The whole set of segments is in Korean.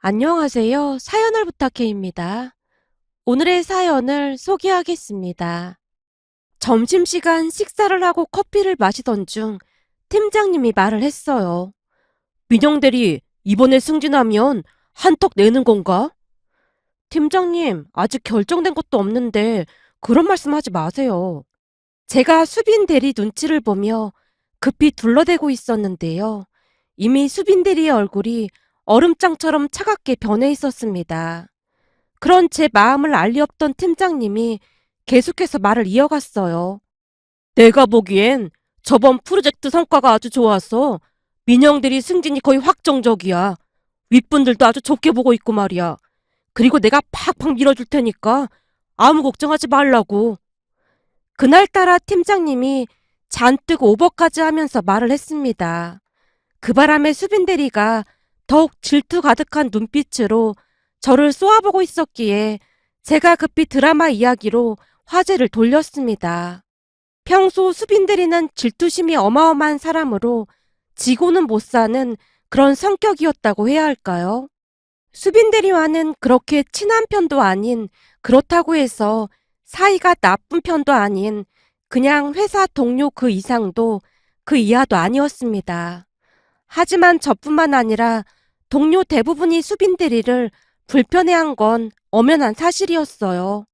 안녕하세요. 사연을 부탁해입니다. 오늘의 사연을 소개하겠습니다. 점심시간 식사를 하고 커피를 마시던 중 팀장님이 말을 했어요. 민영 대리, 이번에 승진하면 한턱 내는 건가? 팀장님, 아직 결정된 것도 없는데 그런 말씀 하지 마세요. 제가 수빈 대리 눈치를 보며 급히 둘러대고 있었는데요. 이미 수빈 대리의 얼굴이 얼음장처럼 차갑게 변해 있었습니다. 그런 제 마음을 알 리 없던 팀장님이 계속해서 말을 이어갔어요. 내가 보기엔 저번 프로젝트 성과가 아주 좋아서 민영들이 승진이 거의 확정적이야. 윗분들도 아주 좋게 보고 있고 말이야. 그리고 내가 팍팍 밀어줄 테니까 아무 걱정하지 말라고. 그날따라 팀장님이 잔뜩 오버까지 하면서 말을 했습니다. 그 바람에 수빈 대리가 더욱 질투 가득한 눈빛으로 저를 쏘아보고 있었기에 제가 급히 드라마 이야기로 화제를 돌렸습니다. 평소 수빈 대리는 질투심이 어마어마한 사람으로 지고는 못 사는 그런 성격이었다고 해야 할까요? 수빈 대리와는 그렇게 친한 편도 아닌, 그렇다고 해서 사이가 나쁜 편도 아닌 그냥 회사 동료 그 이상도 그 이하도 아니었습니다. 하지만 저뿐만 아니라 동료 대부분이 수빈 대리를 불편해한 건 엄연한 사실이었어요.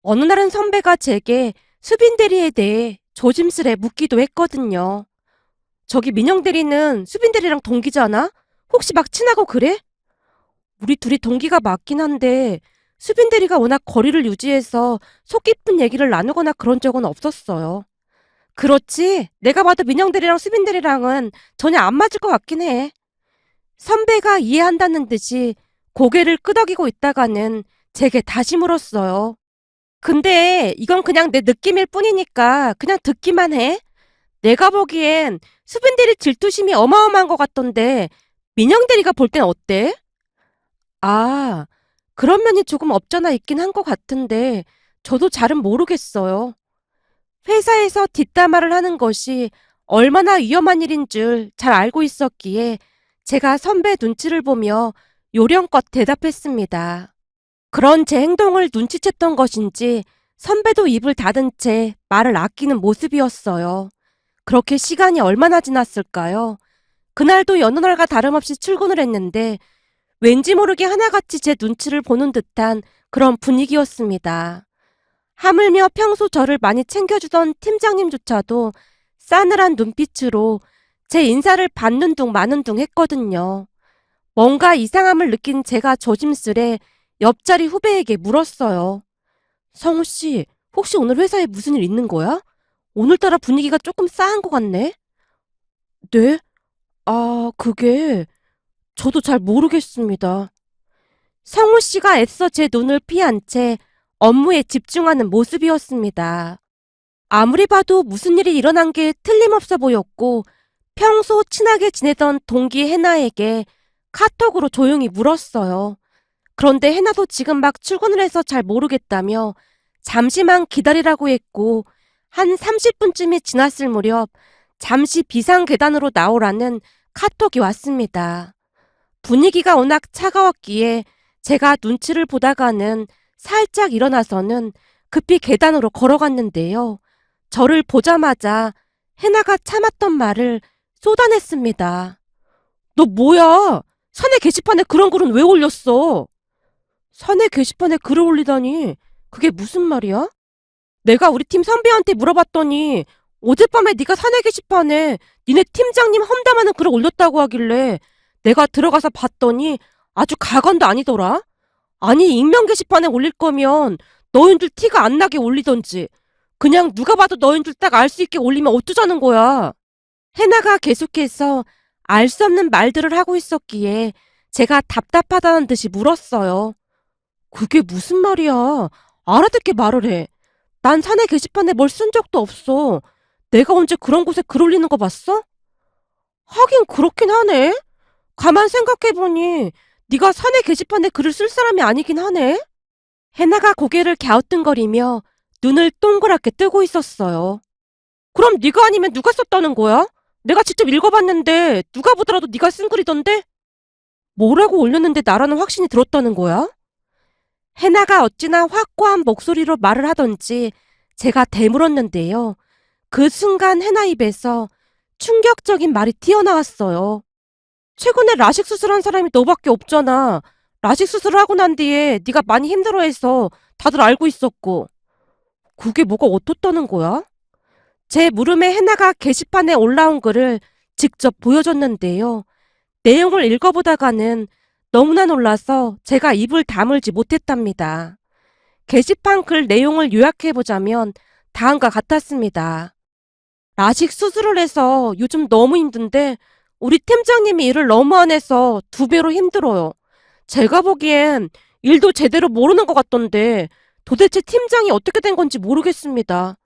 어느 날은 선배가 제게 수빈 대리에 대해 조심스레 묻기도 했거든요. 저기 민영 대리는 수빈 대리랑 동기잖아? 혹시 막 친하고 그래? 우리 둘이 동기가 맞긴 한데 수빈 대리가 워낙 거리를 유지해서 속 깊은 얘기를 나누거나 그런 적은 없었어요. 그렇지, 내가 봐도 민영 대리랑 수빈 대리랑은 전혀 안 맞을 것 같긴 해. 선배가 이해한다는 듯이 고개를 끄덕이고 있다가는 제게 다시 물었어요. 근데 이건 그냥 내 느낌일 뿐이니까 그냥 듣기만 해. 내가 보기엔 수빈 대리 질투심이 어마어마한 것 같던데 민영 대리가 볼 땐 어때? 아, 그런 면이 조금 없잖아 있긴 한 것 같은데 저도 잘은 모르겠어요. 회사에서 뒷담화를 하는 것이 얼마나 위험한 일인 줄 잘 알고 있었기에 제가 선배 눈치를 보며 요령껏 대답했습니다. 그런 제 행동을 눈치챘던 것인지 선배도 입을 닫은 채 말을 아끼는 모습이었어요. 그렇게 시간이 얼마나 지났을까요? 그날도 여느 날과 다름없이 출근을 했는데 왠지 모르게 하나같이 제 눈치를 보는 듯한 그런 분위기였습니다. 하물며 평소 저를 많이 챙겨주던 팀장님조차도 싸늘한 눈빛으로 제 인사를 받는 둥 마는 둥 했거든요. 뭔가 이상함을 느낀 제가 조심스레 옆자리 후배에게 물었어요. 성우 씨, 혹시 오늘 회사에 무슨 일 있는 거야? 오늘따라 분위기가 조금 싸한 것 같네? 네? 그게 저도 잘 모르겠습니다. 성우 씨가 애써 제 눈을 피한 채 업무에 집중하는 모습이었습니다. 아무리 봐도 무슨 일이 일어난 게 틀림없어 보였고 평소 친하게 지내던 동기 해나에게 카톡으로 조용히 물었어요. 그런데 해나도 지금 막 출근을 해서 잘 모르겠다며 잠시만 기다리라고 했고 한 30분쯤이 지났을 무렵 잠시 비상 계단으로 나오라는 카톡이 왔습니다. 분위기가 워낙 차가웠기에 제가 눈치를 보다가는 살짝 일어나서는 급히 계단으로 걸어갔는데요. 저를 보자마자 해나가 참았던 말을 쏟아냈습니다. 너 뭐야? 사내 게시판에 그런 글은 왜 올렸어? 사내 게시판에 글을 올리다니 그게 무슨 말이야? 내가 우리 팀 선배한테 물어봤더니 어젯밤에 네가 사내 게시판에 니네 팀장님 험담하는 글을 올렸다고 하길래 내가 들어가서 봤더니 아주 가관도 아니더라. 아니 익명 게시판에 올릴 거면 너희들 티가 안 나게 올리던지 그냥 누가 봐도 너희들 딱 알 수 있게 올리면 어쩌자는 거야. 해나가 계속해서 알 수 없는 말들을 하고 있었기에 제가 답답하다는 듯이 물었어요. 그게 무슨 말이야. 알아듣게 말을 해. 난 사내 게시판에 뭘 쓴 적도 없어. 내가 언제 그런 곳에 글 올리는 거 봤어? 하긴 그렇긴 하네. 가만 생각해보니 네가 사내 게시판에 글을 쓸 사람이 아니긴 하네. 해나가 고개를 갸우뚱거리며 눈을 동그랗게 뜨고 있었어요. 그럼 네가 아니면 누가 썼다는 거야? 내가 직접 읽어봤는데 누가 보더라도 네가 쓴 글이던데? 뭐라고 올렸는데 나라는 확신이 들었다는 거야? 해나가 어찌나 확고한 목소리로 말을 하던지 제가 되물었는데요. 그 순간 해나 입에서 충격적인 말이 튀어나왔어요. 최근에 라식 수술한 사람이 너밖에 없잖아. 라식 수술을 하고 난 뒤에 네가 많이 힘들어해서 다들 알고 있었고. 그게 뭐가 어떻다는 거야? 제 물음에 해나가 게시판에 올라온 글을 직접 보여줬는데요. 내용을 읽어보다가는 너무나 놀라서 제가 입을 다물지 못했답니다. 게시판 글 내용을 요약해보자면 다음과 같았습니다. 라식 수술을 해서 요즘 너무 힘든데 우리 팀장님이 일을 너무 안 해서 2배로 힘들어요. 제가 보기엔 일도 제대로 모르는 것 같던데 도대체 팀장이 어떻게 된 건지 모르겠습니다.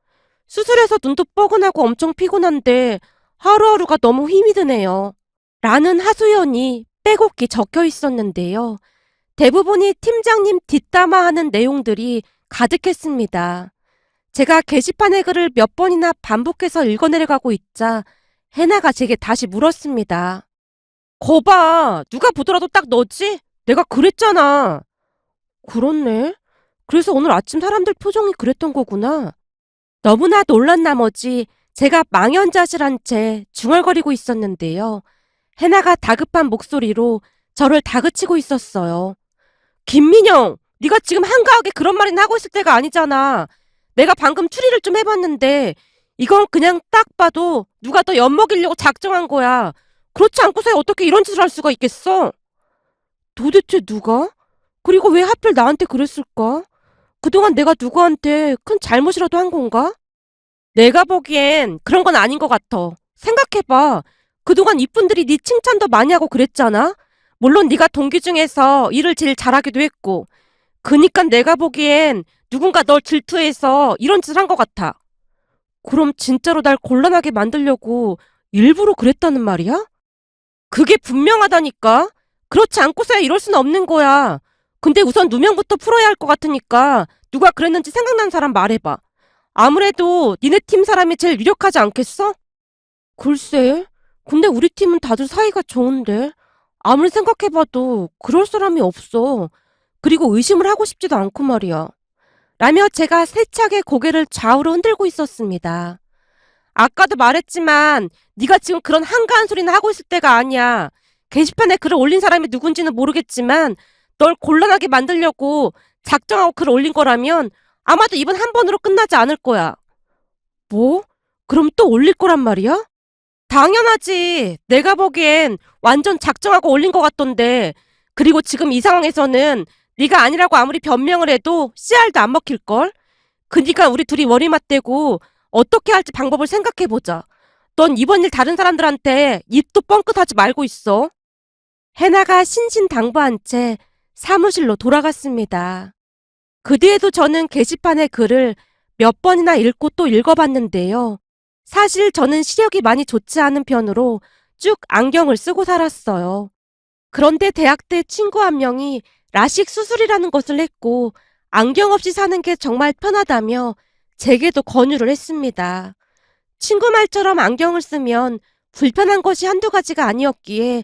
수술해서 눈도 뻐근하고 엄청 피곤한데 하루하루가 너무 힘이 드네요. 라는 하소연이 빼곡히 적혀 있었는데요. 대부분이 팀장님 뒷담화하는 내용들이 가득했습니다. 제가 게시판의 글을 몇 번이나 반복해서 읽어내려가고 있자 해나가 제게 다시 물었습니다. 거봐, 누가 보더라도 딱 너지? 내가 그랬잖아. 그렇네. 그래서 오늘 아침 사람들 표정이 그랬던 거구나. 너무나 놀란 나머지 제가 망연자실한 채 중얼거리고 있었는데요. 해나가 다급한 목소리로 저를 다그치고 있었어요. 김민영, 네가 지금 한가하게 그런 말이나 하고 있을 때가 아니잖아. 내가 방금 추리를 좀 해봤는데 이건 그냥 딱 봐도 누가 더 엿먹이려고 작정한 거야. 그렇지 않고서 어떻게 이런 짓을 할 수가 있겠어? 도대체 누가? 그리고 왜 하필 나한테 그랬을까? 그동안 내가 누구한테 큰 잘못이라도 한 건가? 내가 보기엔 그런 건 아닌 것 같아. 생각해봐. 그동안 이쁜들이 네 칭찬도 많이 하고 그랬잖아? 물론 네가 동기 중에서 일을 제일 잘하기도 했고. 그니까 내가 보기엔 누군가 널 질투해서 이런 짓을 한 것 같아. 그럼 진짜로 날 곤란하게 만들려고 일부러 그랬다는 말이야? 그게 분명하다니까? 그렇지 않고서야 이럴 수는 없는 거야. 근데 우선 누명부터 풀어야 할 것 같으니까 누가 그랬는지 생각나는 사람 말해봐. 아무래도 니네 팀 사람이 제일 유력하지 않겠어? 글쎄, 근데 우리 팀은 다들 사이가 좋은데 아무리 생각해봐도 그럴 사람이 없어. 그리고 의심을 하고 싶지도 않고 말이야. 라며 제가 세차게 고개를 좌우로 흔들고 있었습니다. 아까도 말했지만 네가 지금 그런 한가한 소리는 하고 있을 때가 아니야. 게시판에 글을 올린 사람이 누군지는 모르겠지만 널 곤란하게 만들려고 작정하고 글을 올린 거라면 아마도 이번 한 번으로 끝나지 않을 거야. 뭐? 그럼 또 올릴 거란 말이야? 당연하지. 내가 보기엔 완전 작정하고 올린 것 같던데. 그리고 지금 이 상황에서는 네가 아니라고 아무리 변명을 해도 씨알도 안 먹힐걸? 그니까 우리 둘이 머리 맞대고 어떻게 할지 방법을 생각해보자. 넌 이번 일 다른 사람들한테 입도 뻥끗하지 말고 있어. 해나가 신신당부한 채 사무실로 돌아갔습니다. 그 뒤에도 저는 게시판의 글을 몇 번이나 읽고 또 읽어봤는데요. 사실 저는 시력이 많이 좋지 않은 편으로 쭉 안경을 쓰고 살았어요. 그런데 대학 때 친구 한 명이 라식 수술이라는 것을 했고 안경 없이 사는 게 정말 편하다며 제게도 권유를 했습니다. 친구 말처럼 안경을 쓰면 불편한 것이 한두 가지가 아니었기에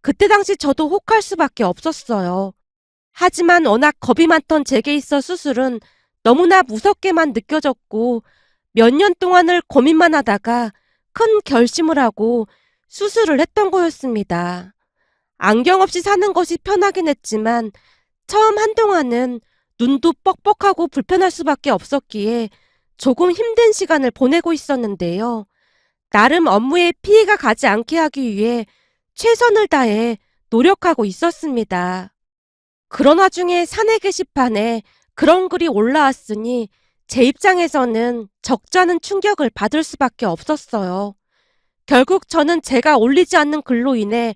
그때 당시 저도 혹할 수밖에 없었어요. 하지만 워낙 겁이 많던 제게 있어 수술은 너무나 무섭게만 느껴졌고 몇 년 동안을 고민만 하다가 큰 결심을 하고 수술을 했던 거였습니다. 안경 없이 사는 것이 편하긴 했지만 처음 한동안은 눈도 뻑뻑하고 불편할 수밖에 없었기에 조금 힘든 시간을 보내고 있었는데요. 나름 업무에 피해가 가지 않게 하기 위해 최선을 다해 노력하고 있었습니다. 그런 와중에 사내 게시판에 그런 글이 올라왔으니 제 입장에서는 적잖은 충격을 받을 수밖에 없었어요. 결국 저는 제가 올리지 않는 글로 인해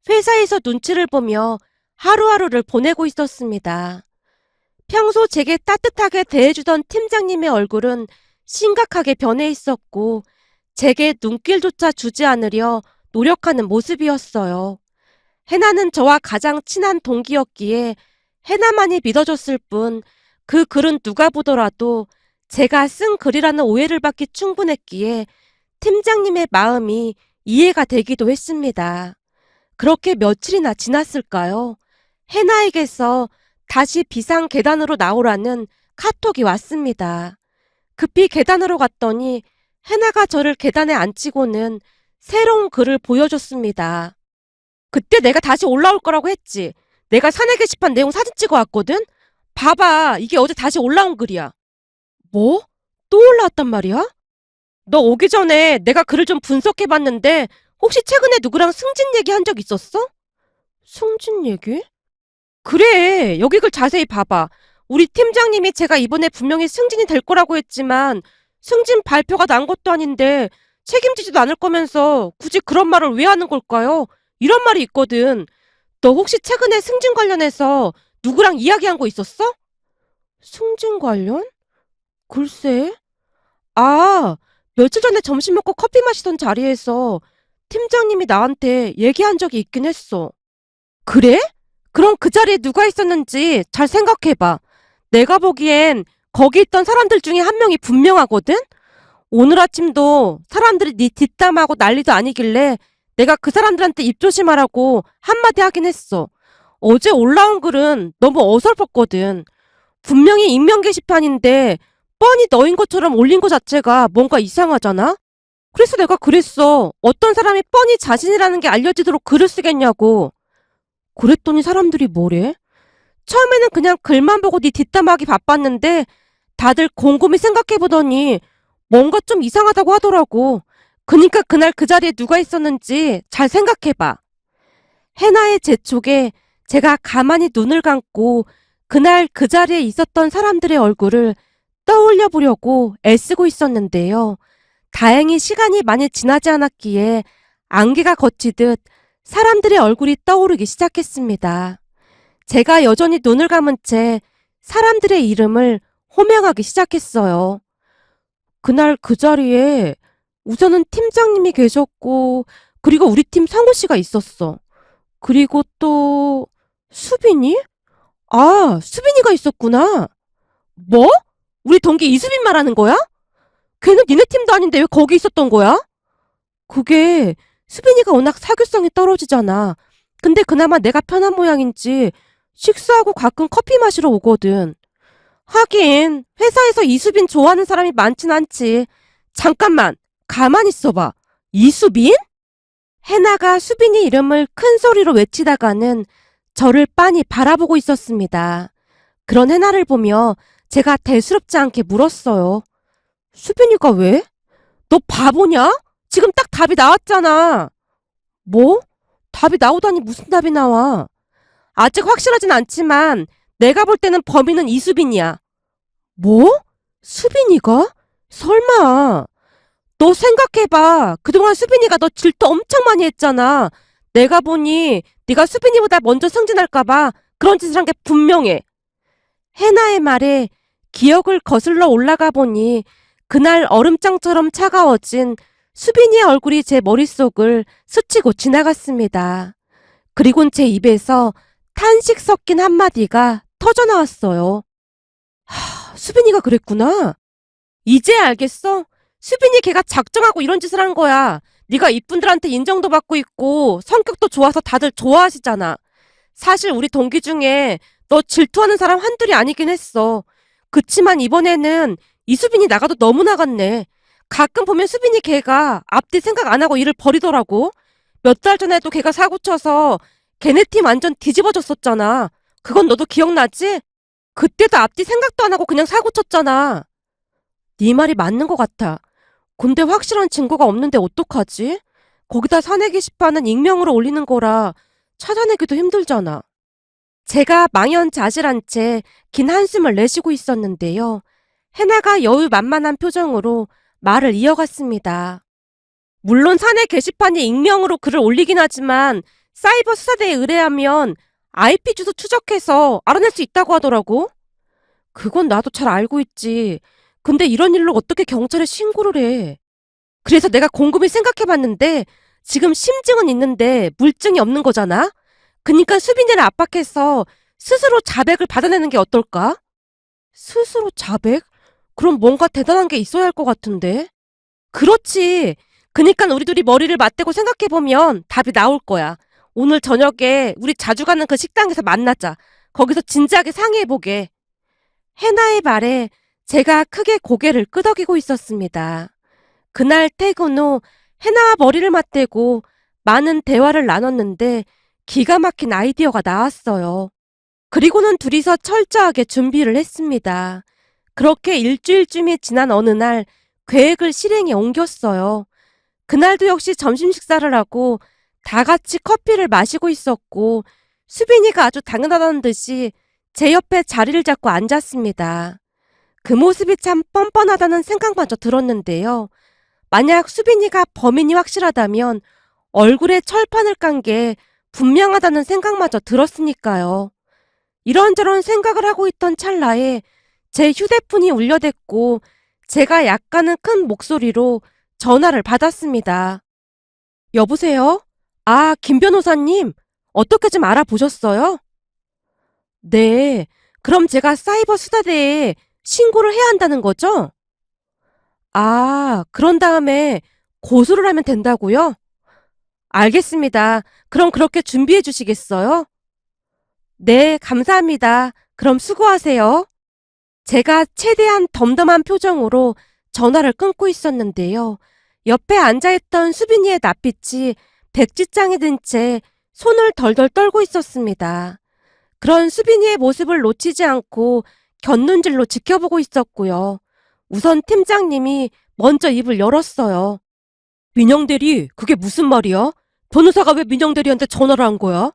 회사에서 눈치를 보며 하루하루를 보내고 있었습니다. 평소 제게 따뜻하게 대해주던 팀장님의 얼굴은 심각하게 변해 있었고 제게 눈길조차 주지 않으려 노력하는 모습이었어요. 해나는 저와 가장 친한 동기였기에 해나만이 믿어줬을 뿐 그 글은 누가 보더라도 제가 쓴 글이라는 오해를 받기 충분했기에 팀장님의 마음이 이해가 되기도 했습니다. 그렇게 며칠이나 지났을까요? 해나에게서 다시 비상 계단으로 나오라는 카톡이 왔습니다. 급히 계단으로 갔더니 해나가 저를 계단에 앉히고는 새로운 글을 보여줬습니다. 그때 내가 다시 올라올 거라고 했지. 내가 사내 게시판 내용 사진 찍어 왔거든? 봐봐, 이게 어제 다시 올라온 글이야. 뭐? 또 올라왔단 말이야? 너 오기 전에 내가 글을 좀 분석해봤는데 혹시 최근에 누구랑 승진 얘기한 적 있었어? 승진 얘기? 그래, 여기 글 자세히 봐봐. 우리 팀장님이 제가 이번에 분명히 승진이 될 거라고 했지만 승진 발표가 난 것도 아닌데 책임지지도 않을 거면서 굳이 그런 말을 왜 하는 걸까요? 이런 말이 있거든. 너 혹시 최근에 승진 관련해서 누구랑 이야기한 거 있었어? 승진 관련? 글쎄. 아, 며칠 전에 점심 먹고 커피 마시던 자리에서 팀장님이 나한테 얘기한 적이 있긴 했어. 그래? 그럼 그 자리에 누가 있었는지 잘 생각해봐. 내가 보기엔 거기 있던 사람들 중에 한 명이 분명하거든? 오늘 아침도 사람들이 네 뒷담하고 난리도 아니길래 내가 그 사람들한테 입 조심하라고 한마디 하긴 했어. 어제 올라온 글은 너무 어설펐거든. 분명히 익명 게시판인데 뻔히 너인 것처럼 올린 것 자체가 뭔가 이상하잖아? 그래서 내가 그랬어. 어떤 사람이 뻔히 자신이라는 게 알려지도록 글을 쓰겠냐고. 그랬더니 사람들이 뭐래? 처음에는 그냥 글만 보고 네 뒷담화하기 바빴는데 다들 곰곰이 생각해보더니 뭔가 좀 이상하다고 하더라고. 그니까 그날 그 자리에 누가 있었는지 잘 생각해봐. 해나의 재촉에 제가 가만히 눈을 감고 그날 그 자리에 있었던 사람들의 얼굴을 떠올려 보려고 애쓰고 있었는데요. 다행히 시간이 많이 지나지 않았기에 안개가 걷히듯 사람들의 얼굴이 떠오르기 시작했습니다. 제가 여전히 눈을 감은 채 사람들의 이름을 호명하기 시작했어요. 그날 그 자리에 우선은 팀장님이 계셨고, 그리고 우리 팀 성우 씨가 있었어. 그리고 또 수빈이? 아, 수빈이가 있었구나. 뭐? 우리 동기 이수빈 말하는 거야? 걔는 니네 팀도 아닌데 왜 거기 있었던 거야? 그게 수빈이가 워낙 사교성이 떨어지잖아. 근데 그나마 내가 편한 모양인지 식사하고 가끔 커피 마시러 오거든. 하긴 회사에서 이수빈 좋아하는 사람이 많진 않지. 잠깐만, 가만히 있어봐. 이수빈? 해나가 수빈이 이름을 큰 소리로 외치다가는 저를 빤히 바라보고 있었습니다. 그런 해나를 보며 제가 대수롭지 않게 물었어요. 수빈이가 왜? 너 바보냐? 지금 딱 답이 나왔잖아. 뭐? 답이 나오다니 무슨 답이 나와? 아직 확실하진 않지만 내가 볼 때는 범인은 이수빈이야. 뭐? 수빈이가? 설마. 너 생각해봐. 그동안 수빈이가 너 질투 엄청 많이 했잖아. 내가 보니 네가 수빈이보다 먼저 승진할까봐 그런 짓을 한 게 분명해. 해나의 말에 기억을 거슬러 올라가 보니 그날 얼음장처럼 차가워진 수빈이의 얼굴이 제 머릿속을 스치고 지나갔습니다. 그리곤 제 입에서 탄식 섞인 한마디가 터져나왔어요. 수빈이가 그랬구나. 이제 알겠어? 수빈이 걔가 작정하고 이런 짓을 한 거야. 네가 이쁜들한테 인정도 받고 있고 성격도 좋아서 다들 좋아하시잖아. 사실 우리 동기 중에 너 질투하는 사람 한둘이 아니긴 했어. 그치만 이번에는 이수빈이 나가도 너무 나갔네. 가끔 보면 수빈이 걔가 앞뒤 생각 안 하고 일을 버리더라고. 몇 달 전에도 걔가 사고쳐서 걔네 팀 완전 뒤집어졌었잖아. 그건 너도 기억나지? 그때도 앞뒤 생각도 안 하고 그냥 사고쳤잖아. 네 말이 맞는 것 같아. 근데 확실한 증거가 없는데 어떡하지? 거기다 사내 게시판은 익명으로 올리는 거라 찾아내기도 힘들잖아. 제가 망연자실한 채 긴 한숨을 내쉬고 있었는데요. 해나가 여유만만한 표정으로 말을 이어갔습니다. 물론 사내 게시판이 익명으로 글을 올리긴 하지만 사이버 수사대에 의뢰하면 IP 주소 추적해서 알아낼 수 있다고 하더라고. 그건 나도 잘 알고 있지. 근데 이런 일로 어떻게 경찰에 신고를 해? 그래서 내가 곰곰이 생각해봤는데 지금 심증은 있는데 물증이 없는 거잖아? 그니까 수빈이를 압박해서 스스로 자백을 받아내는 게 어떨까? 스스로 자백? 그럼 뭔가 대단한 게 있어야 할 것 같은데? 그렇지. 그니까 우리 둘이 머리를 맞대고 생각해보면 답이 나올 거야. 오늘 저녁에 우리 자주 가는 그 식당에서 만나자. 거기서 진지하게 상의해보게. 해나의 말에 제가 크게 고개를 끄덕이고 있었습니다. 그날 퇴근 후 해나와 머리를 맞대고 많은 대화를 나눴는데 기가 막힌 아이디어가 나왔어요. 그리고는 둘이서 철저하게 준비를 했습니다. 그렇게 일주일쯤이 지난 어느 날 계획을 실행에 옮겼어요. 그날도 역시 점심 식사를 하고 다 같이 커피를 마시고 있었고 수빈이가 아주 당연하다는 듯이 제 옆에 자리를 잡고 앉았습니다. 그 모습이 참 뻔뻔하다는 생각마저 들었는데요. 만약 수빈이가 범인이 확실하다면 얼굴에 철판을 깐 게 분명하다는 생각마저 들었으니까요. 이런저런 생각을 하고 있던 찰나에 제 휴대폰이 울려댔고 제가 약간은 큰 목소리로 전화를 받았습니다. 여보세요? 아, 김 변호사님. 어떻게 좀 알아보셨어요? 네. 그럼 제가 사이버 수사대에 신고를 해야 한다는 거죠? 아, 그런 다음에 고소를 하면 된다고요? 알겠습니다. 그럼 그렇게 준비해 주시겠어요? 네, 감사합니다. 그럼 수고하세요. 제가 최대한 덤덤한 표정으로 전화를 끊고 있었는데요. 옆에 앉아있던 수빈이의 낯빛이 백지장이 든 채 손을 덜덜 떨고 있었습니다. 그런 수빈이의 모습을 놓치지 않고 곁눈질로 지켜보고 있었고요. 우선 팀장님이 먼저 입을 열었어요. 민영대리, 그게 무슨 말이야? 변호사가 왜 민영대리한테 전화를 한 거야?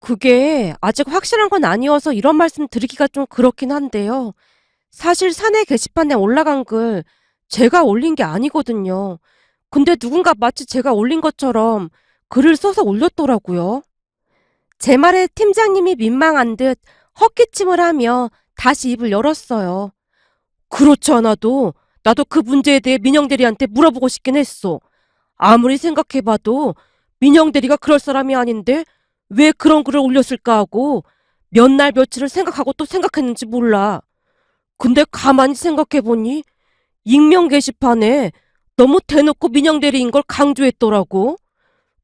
그게 아직 확실한 건 아니어서 이런 말씀 드리기가 좀 그렇긴 한데요. 사실 사내 게시판에 올라간 글 제가 올린 게 아니거든요. 근데 누군가 마치 제가 올린 것처럼 글을 써서 올렸더라고요. 제 말에 팀장님이 민망한 듯 헛기침을 하며 다시 입을 열었어요. 그렇지 않아도 나도 그 문제에 대해 민영 대리한테 물어보고 싶긴 했어. 아무리 생각해봐도 민영 대리가 그럴 사람이 아닌데 왜 그런 글을 올렸을까 하고 몇 날 며칠을 생각하고 또 생각했는지 몰라. 근데 가만히 생각해보니 익명 게시판에 너무 대놓고 민영 대리인 걸 강조했더라고.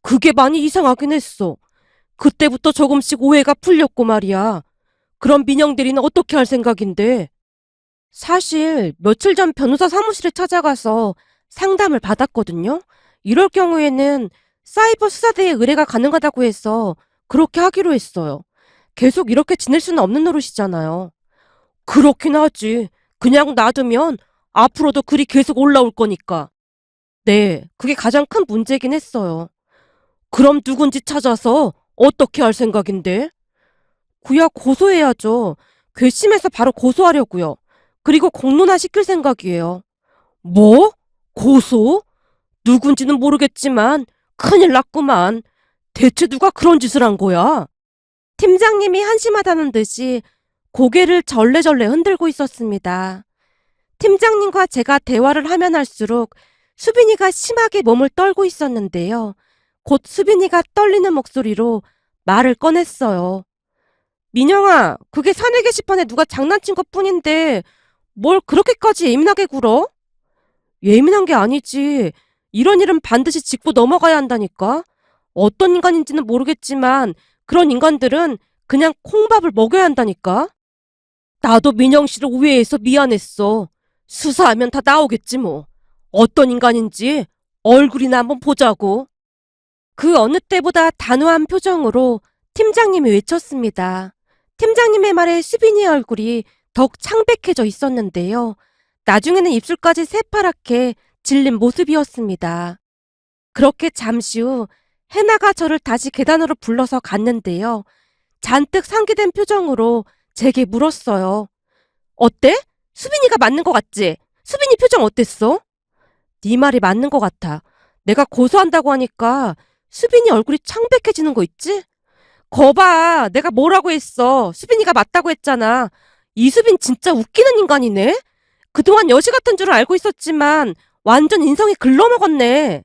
그게 많이 이상하긴 했어. 그때부터 조금씩 오해가 풀렸고 말이야. 그럼 민영 대리는 어떻게 할 생각인데? 사실 며칠 전 변호사 사무실에 찾아가서 상담을 받았거든요. 이럴 경우에는 사이버 수사대에 의뢰가 가능하다고 해서 그렇게 하기로 했어요. 계속 이렇게 지낼 수는 없는 노릇이잖아요. 그렇긴 하지. 그냥 놔두면 앞으로도 글이 계속 올라올 거니까. 네, 그게 가장 큰 문제긴 했어요. 그럼 누군지 찾아서 어떻게 할 생각인데? 그야 고소해야죠. 괘씸해서 바로 고소하려고요. 그리고 공론화 시킬 생각이에요. 뭐? 고소? 누군지는 모르겠지만 큰일 났구만. 대체 누가 그런 짓을 한 거야? 팀장님이 한심하다는 듯이 고개를 절레절레 흔들고 있었습니다. 팀장님과 제가 대화를 하면 할수록 수빈이가 심하게 몸을 떨고 있었는데요. 곧 수빈이가 떨리는 목소리로 말을 꺼냈어요. 민영아, 그게 사내 게시판에 누가 장난친 것뿐인데 뭘 그렇게까지 예민하게 굴어? 예민한 게 아니지. 이런 일은 반드시 짚고 넘어가야 한다니까. 어떤 인간인지는 모르겠지만 그런 인간들은 그냥 콩밥을 먹여야 한다니까. 나도 민영 씨를 오해해서 미안했어. 수사하면 다 나오겠지 뭐. 어떤 인간인지 얼굴이나 한번 보자고. 그 어느 때보다 단호한 표정으로 팀장님이 외쳤습니다. 팀장님의 말에 수빈이의 얼굴이 더욱 창백해져 있었는데요. 나중에는 입술까지 새파랗게 질린 모습이었습니다. 그렇게 잠시 후 해나가 저를 다시 계단으로 불러서 갔는데요. 잔뜩 상기된 표정으로 제게 물었어요. 어때? 수빈이가 맞는 것 같지? 수빈이 표정 어땠어? 네 말이 맞는 것 같아. 내가 고소한다고 하니까 수빈이 얼굴이 창백해지는 거 있지? 거봐, 내가 뭐라고 했어. 수빈이가 맞다고 했잖아. 이수빈 진짜 웃기는 인간이네. 그동안 여시 같은 줄은 알고 있었지만 완전 인성이 글러먹었네.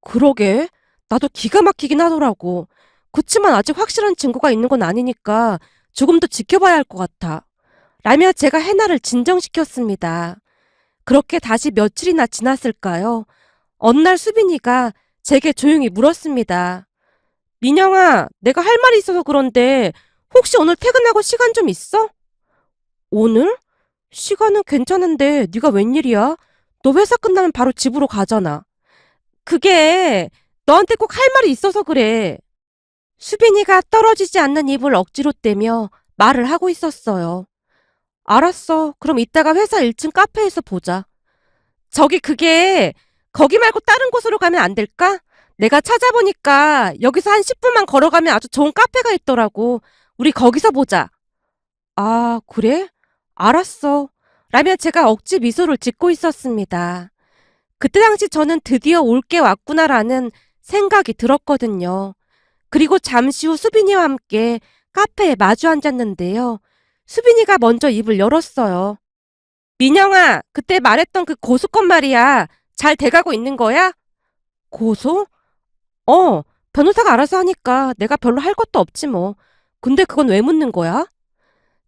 그러게, 나도 기가 막히긴 하더라고. 그치만 아직 확실한 증거가 있는 건 아니니까 조금 더 지켜봐야 할 것 같아. 라며 제가 해나를 진정시켰습니다. 그렇게 다시 며칠이나 지났을까요? 어느 날 수빈이가 제게 조용히 물었습니다. 민영아, 내가 할 말이 있어서 그런데 혹시 오늘 퇴근하고 시간 좀 있어? 오늘? 시간은 괜찮은데 네가 웬일이야? 너 회사 끝나면 바로 집으로 가잖아. 그게 너한테 꼭 할 말이 있어서 그래. 수빈이가 떨어지지 않는 입을 억지로 떼며 말을 하고 있었어요. 알았어. 그럼 이따가 회사 1층 카페에서 보자. 저기 그게 거기 말고 다른 곳으로 가면 안 될까? 내가 찾아보니까 여기서 한 10분만 걸어가면 아주 좋은 카페가 있더라고. 우리 거기서 보자. 아, 그래? 알았어. 라며 제가 억지 미소를 짓고 있었습니다. 그때 당시 저는 드디어 올 게 왔구나라는 생각이 들었거든요. 그리고 잠시 후 수빈이와 함께 카페에 마주 앉았는데요. 수빈이가 먼저 입을 열었어요. 민영아, 그때 말했던 그 고수건 말이야. 잘 돼가고 있는 거야? 고소? 어, 변호사가 알아서 하니까 내가 별로 할 것도 없지 뭐. 근데 그건 왜 묻는 거야?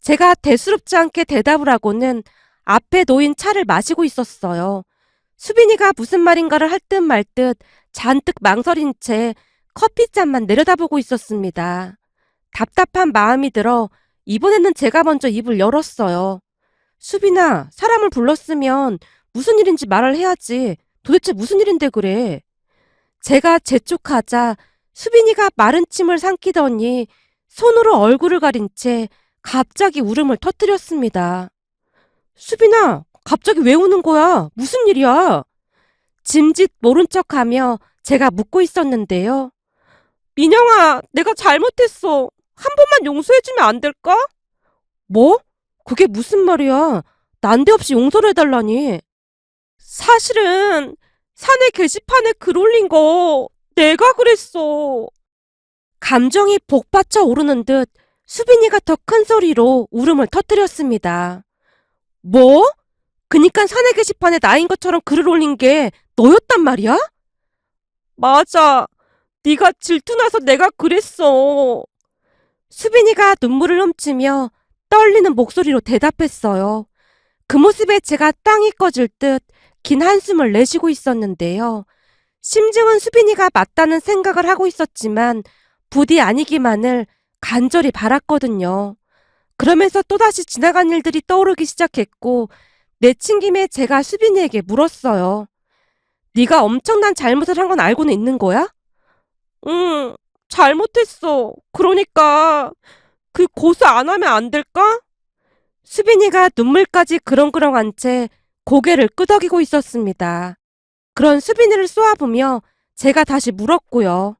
제가 대수롭지 않게 대답을 하고는 앞에 놓인 차를 마시고 있었어요. 수빈이가 무슨 말인가를 할 듯 말 듯 잔뜩 망설인 채 커피잔만 내려다보고 있었습니다. 답답한 마음이 들어 이번에는 제가 먼저 입을 열었어요. 수빈아, 사람을 불렀으면 무슨 일인지 말을 해야지. 도대체 무슨 일인데 그래? 제가 재촉하자 수빈이가 마른 침을 삼키더니 손으로 얼굴을 가린 채 갑자기 울음을 터뜨렸습니다. 수빈아, 갑자기 왜 우는 거야? 무슨 일이야? 짐짓 모른 척하며 제가 묻고 있었는데요. 민영아, 내가 잘못했어. 한 번만 용서해주면 안 될까? 뭐? 그게 무슨 말이야? 난데없이 용서를 해달라니. 사실은 사내 게시판에 글 올린 거 내가 그랬어. 감정이 복받쳐 오르는 듯 수빈이가 더 큰 소리로 울음을 터뜨렸습니다. 뭐? 그니까 사내 게시판에 나인 것처럼 글을 올린 게 너였단 말이야? 맞아. 네가 질투나서 내가 그랬어. 수빈이가 눈물을 훔치며 떨리는 목소리로 대답했어요. 그 모습에 제가 땅이 꺼질 듯 긴 한숨을 내쉬고 있었는데요. 심증은 수빈이가 맞다는 생각을 하고 있었지만 부디 아니기만을 간절히 바랐거든요. 그러면서 또다시 지나간 일들이 떠오르기 시작했고 내친 김에 제가 수빈이에게 물었어요. 네가 엄청난 잘못을 한 건 알고는 있는 거야? 응, 잘못했어. 그러니까 그 고소 안 하면 안 될까? 수빈이가 눈물까지 그렁그렁한 채 고개를 끄덕이고 있었습니다. 그런 수빈이를 쏘아보며 제가 다시 물었고요.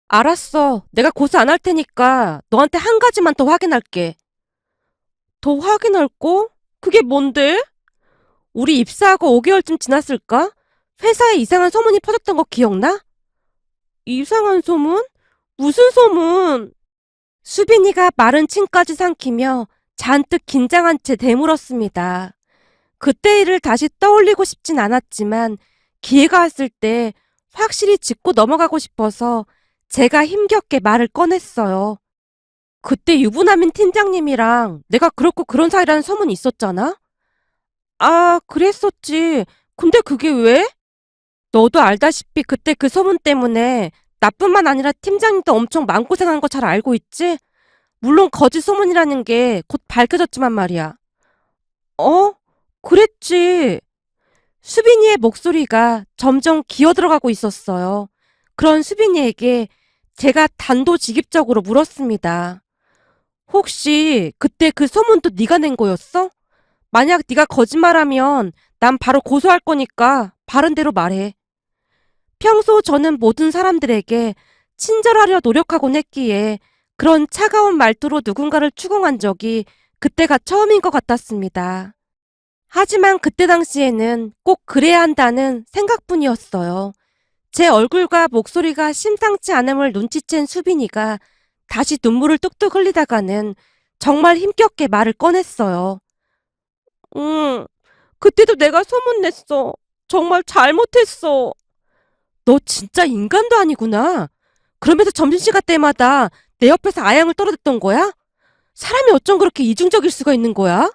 알았어. 내가 고소 안 할 테니까 너한테 한 가지만 더 확인할게. 더 확인할 거? 그게 뭔데? 우리 입사하고 5개월쯤 지났을까? 회사에 이상한 소문이 퍼졌던 거 기억나? 이상한 소문? 무슨 소문? 수빈이가 마른 침까지 삼키며 잔뜩 긴장한 채 되물었습니다. 그때 일을 다시 떠올리고 싶진 않았지만 기회가 왔을 때 확실히 짚고 넘어가고 싶어서 제가 힘겹게 말을 꺼냈어요. 그때 유부남인 팀장님이랑 내가 그렇고 그런 사이라는 소문이 있었잖아? 아, 그랬었지. 근데 그게 왜? 너도 알다시피 그때 그 소문 때문에 나뿐만 아니라 팀장님도 엄청 마음고생한 거 잘 알고 있지? 물론 거짓 소문이라는 게 곧 밝혀졌지만 말이야. 어? 그랬지. 수빈이의 목소리가 점점 기어들어가고 있었어요. 그런 수빈이에게 제가 단도직입적으로 물었습니다. 혹시 그때 그 소문도 네가 낸 거였어? 만약 네가 거짓말하면 난 바로 고소할 거니까 바른 대로 말해. 평소 저는 모든 사람들에게 친절하려 노력하곤 했기에 그런 차가운 말투로 누군가를 추궁한 적이 그때가 처음인 것 같았습니다. 하지만 그때 당시에는 꼭 그래야 한다는 생각뿐이었어요. 제 얼굴과 목소리가 심상치 않음을 눈치챈 수빈이가 다시 눈물을 뚝뚝 흘리다가는 정말 힘겹게 말을 꺼냈어요. 응, 그때도 내가 소문냈어. 정말 잘못했어. 너 진짜 인간도 아니구나. 그러면서 점심시간 때마다 내 옆에서 아양을 떨어댔던 거야? 사람이 어쩜 그렇게 이중적일 수가 있는 거야?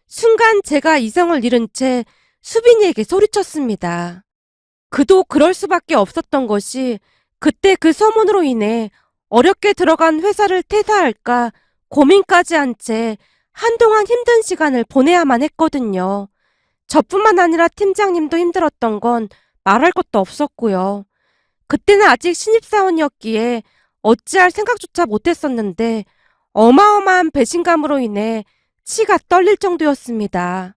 순간 제가 이성을 잃은 채 수빈이에게 소리쳤습니다. 그도 그럴 수밖에 없었던 것이 그때 그 소문으로 인해 어렵게 들어간 회사를 퇴사할까 고민까지 한 채 한동안 힘든 시간을 보내야만 했거든요. 저뿐만 아니라 팀장님도 힘들었던 건 말할 것도 없었고요. 그때는 아직 신입사원이었기에 어찌할 생각조차 못했었는데 어마어마한 배신감으로 인해 치가 떨릴 정도였습니다.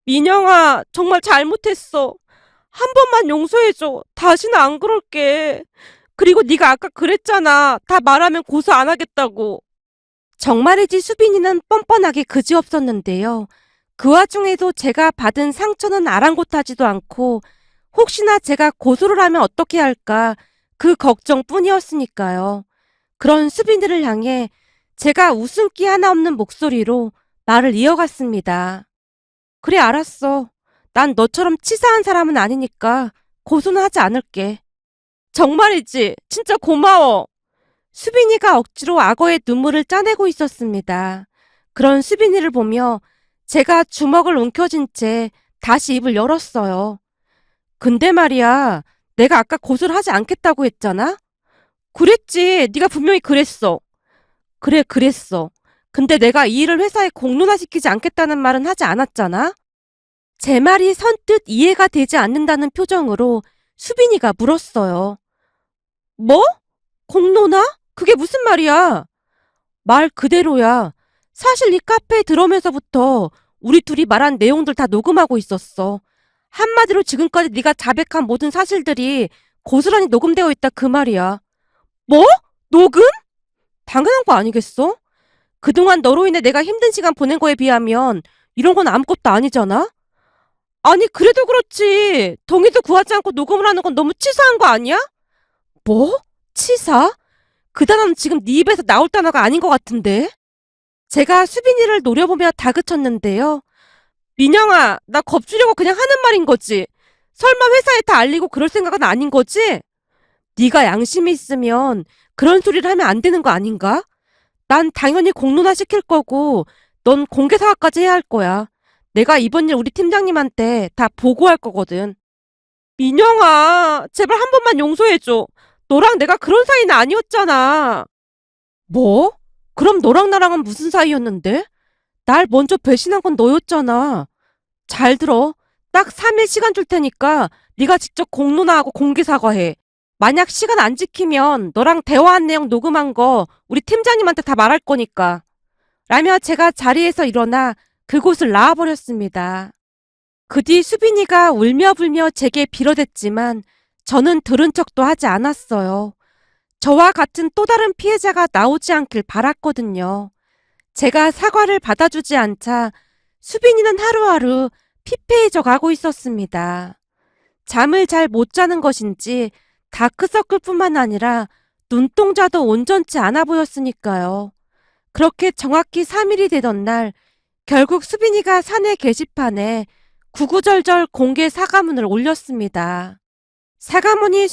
민영아, 정말 잘못했어. 한 번만 용서해줘. 다시는 안 그럴게. 그리고 네가 아까 그랬잖아. 다 말하면 고소 안 하겠다고. 정말이지 수빈이는 뻔뻔하게 그지없었는데요. 그 와중에도 제가 받은 상처는 아랑곳하지도 않고 혹시나 제가 고소를 하면 어떻게 할까 그 걱정뿐이었으니까요. 그런 수빈이를 향해 제가 웃음기 하나 없는 목소리로 말을 이어갔습니다. 그래, 알았어. 난 너처럼 치사한 사람은 아니니까 고소는 하지 않을게. 정말이지? 진짜 고마워. 수빈이가 억지로 악어의 눈물을 짜내고 있었습니다. 그런 수빈이를 보며 제가 주먹을 움켜쥔 채 다시 입을 열었어요. 근데 말이야, 내가 아까 고소를 하지 않겠다고 했잖아? 그랬지. 네가 분명히 그랬어. 그래, 그랬어. 근데 내가 이 일을 회사에 공론화시키지 않겠다는 말은 하지 않았잖아? 제 말이 선뜻 이해가 되지 않는다는 표정으로 수빈이가 물었어요. 뭐? 공론화? 그게 무슨 말이야? 말 그대로야. 사실 이 카페에 들어오면서부터 우리 둘이 말한 내용들 다 녹음하고 있었어. 한마디로 지금까지 네가 자백한 모든 사실들이 고스란히 녹음되어 있다 그 말이야. 뭐? 녹음? 당연한 거 아니겠어? 그동안 너로 인해 내가 힘든 시간 보낸 거에 비하면 이런 건 아무것도 아니잖아? 아니 그래도 그렇지. 동의도 구하지 않고 녹음을 하는 건 너무 치사한 거 아니야? 뭐? 치사? 그 단어는 지금 네 입에서 나올 단어가 아닌 것 같은데? 제가 수빈이를 노려보며 다그쳤는데요. 민영아, 나 겁주려고 그냥 하는 말인 거지. 설마 회사에 다 알리고 그럴 생각은 아닌 거지? 네가 양심이 있으면 그런 소리를 하면 안 되는 거 아닌가? 난 당연히 공론화 시킬 거고 넌 공개 사과까지 해야 할 거야. 내가 이번 일 우리 팀장님한테 다 보고할 거거든. 민영아, 제발 한 번만 용서해줘. 너랑 내가 그런 사이는 아니었잖아. 뭐? 그럼 너랑 나랑은 무슨 사이였는데? 날 먼저 배신한 건 너였잖아. 잘 들어. 딱 3일 시간 줄 테니까 네가 직접 공론화하고 공개 사과해. 만약 시간 안 지키면 너랑 대화한 내용 녹음한 거 우리 팀장님한테 다 말할 거니까. 라며 제가 자리에서 일어나 그곳을 나와버렸습니다. 그 뒤 수빈이가 울며 불며 제게 빌어댔지만 저는 들은 척도 하지 않았어요. 저와 같은 또 다른 피해자가 나오지 않길 바랐거든요. 제가 사과를 받아주지 않자 수빈이는 하루하루 피폐해져 가고 있었습니다. 잠을 잘 못 자는 것인지 다크서클뿐만 아니라 눈동자도 온전치 않아 보였으니까요. 그렇게 정확히 3일이 되던 날 결국 수빈이가 사내 게시판에 구구절절 공개 사과문을 올렸습니다. 사과문이